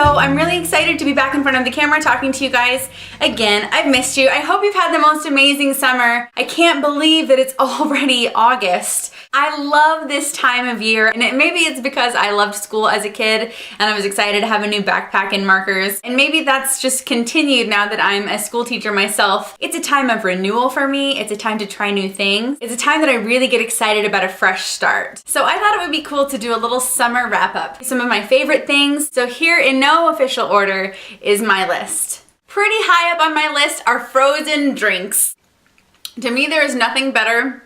So I'm really excited to be back in front of the camera talking to you guys again. I've missed you. I hope you've had the most amazing summer. I can't believe that it's already August. I love this time of year, and maybe it's because I loved school as a kid and I was excited to have a new backpack and markers, and maybe that's just continued now that I'm a school teacher myself. It's a time of renewal for me. It's a time to try new things. It's a time that I really get excited about a fresh start. So I thought it would be cool to do a little summer wrap up. Some of my favorite things. So here in no official order is my list. Pretty high up on my list are frozen drinks. To me, there is nothing better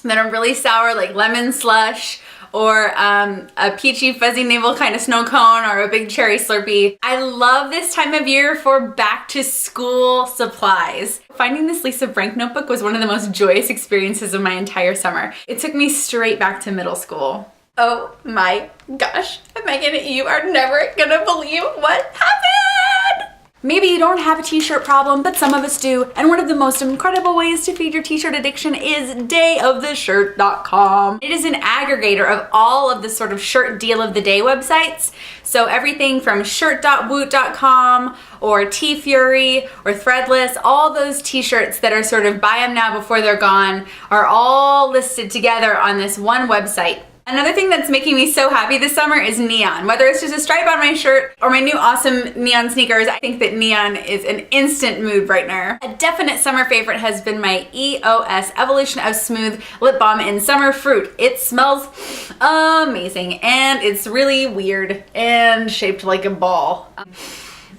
than a really sour like lemon slush or a peachy fuzzy navel kind of snow cone or a big cherry Slurpee. I love this time of year for back to school supplies. Finding this Lisa Frank notebook was one of the most joyous experiences of my entire summer. It took me straight back to middle school. Oh my gosh, Megan, you are never gonna believe what happened! Maybe you don't have a t-shirt problem, but some of us do. And one of the most incredible ways to feed your t-shirt addiction is dayoftheshirt.com. It is an aggregator of all of the sort of shirt deal of the day websites. So everything from shirt.woot.com or T-Fury or Threadless, all those t-shirts that are sort of buy them now before they're gone are all listed together on this one website. Another thing that's making me so happy this summer is neon. Whether it's just a stripe on my shirt or my new awesome neon sneakers, I think that neon is an instant mood brightener. A definite summer favorite has been my EOS Evolution of Smooth Lip Balm in Summer Fruit. It smells amazing and it's really weird and shaped like a ball.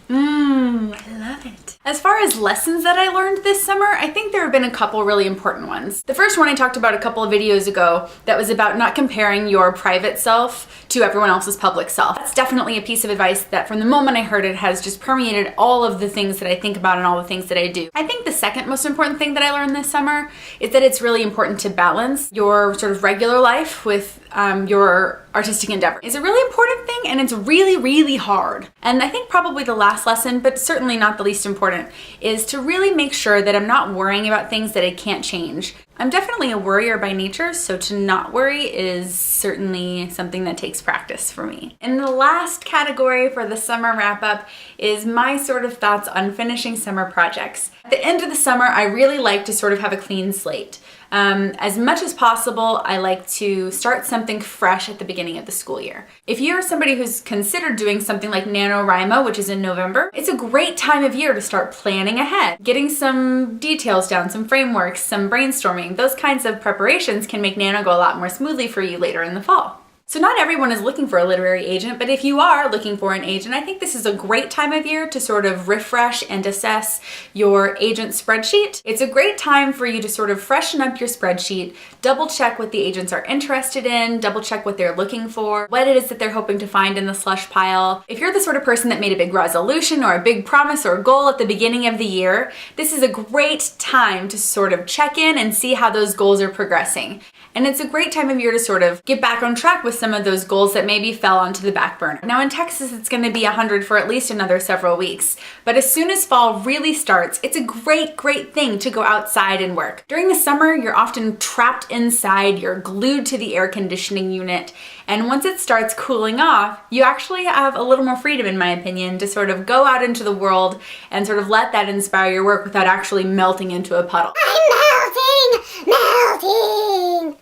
I love it. As far as lessons that I learned this summer, I think there have been a couple really important ones. The first one I talked about a couple of videos ago that was about not comparing your private self to everyone else's public self. That's definitely a piece of advice that from the moment I heard it has just permeated all of the things that I think about and all the things that I do. I think the second most important thing that I learned this summer is that it's really important to balance your sort of regular life with your artistic endeavor. It's a really important thing and it's really, really hard. And I think probably the last lesson, but certainly not the least important, is to really make sure that I'm not worrying about things that I can't change. I'm definitely a worrier by nature, so to not worry is certainly something that takes practice for me. And the last category for the summer wrap up is my sort of thoughts on finishing summer projects. At the end of the summer, I really like to sort of have a clean slate. As much as possible, I like to start something fresh at the beginning of the school year. If you're somebody who's considered doing something like NaNoWriMo, which is in November, it's a great time of year to start planning ahead. Getting some details down, some frameworks, some brainstorming, those kinds of preparations can make Nano go a lot more smoothly for you later in the fall. So not everyone is looking for a literary agent, but if you are looking for an agent, I think this is a great time of year to sort of refresh and assess your agent spreadsheet. It's a great time for you to sort of freshen up your spreadsheet, double check what the agents are interested in, double check what they're looking for, what it is that they're hoping to find in the slush pile. If you're the sort of person that made a big resolution or a big promise or a goal at the beginning of the year, this is a great time to sort of check in and see how those goals are progressing. And it's a great time of year to sort of get back on track with some of those goals that maybe fell onto the back burner. Now in Texas, it's going to be 100 for at least another several weeks. But as soon as fall really starts, it's a great, great thing to go outside and work. During the summer, you're often trapped inside, you're glued to the air conditioning unit. And once it starts cooling off, you actually have a little more freedom, in my opinion, to sort of go out into the world and sort of let that inspire your work without actually melting into a puddle. I'm melting!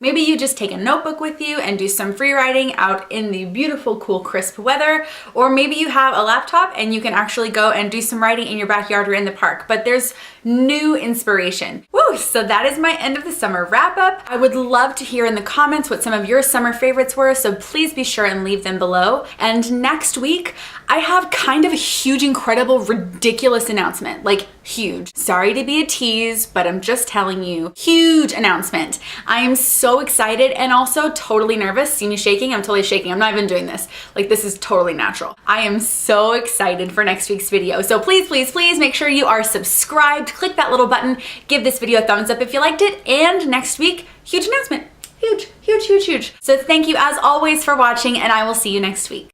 Maybe you just take a notebook with you and do some free writing out in the beautiful, cool, crisp weather, or maybe you have a laptop and you can actually go and do some writing in your backyard or in the park, but there's new inspiration. Woo! So that is my end of the summer wrap up. I would love to hear in the comments what some of your summer favorites were, so please be sure and leave them below. And next week, I have kind of a huge, incredible, ridiculous announcement. Like, huge. Sorry to be a tease, but I'm just telling you, huge announcement. I am so excited and also totally nervous. See me shaking? I'm totally shaking. I'm not even doing this. Like, this is totally natural. I am so excited for next week's video. So please, please, please make sure you are subscribed. Click that little button. Give this video a thumbs up if you liked it. And next week, huge announcement. Huge, huge, huge, huge. So thank you as always for watching, and I will see you next week.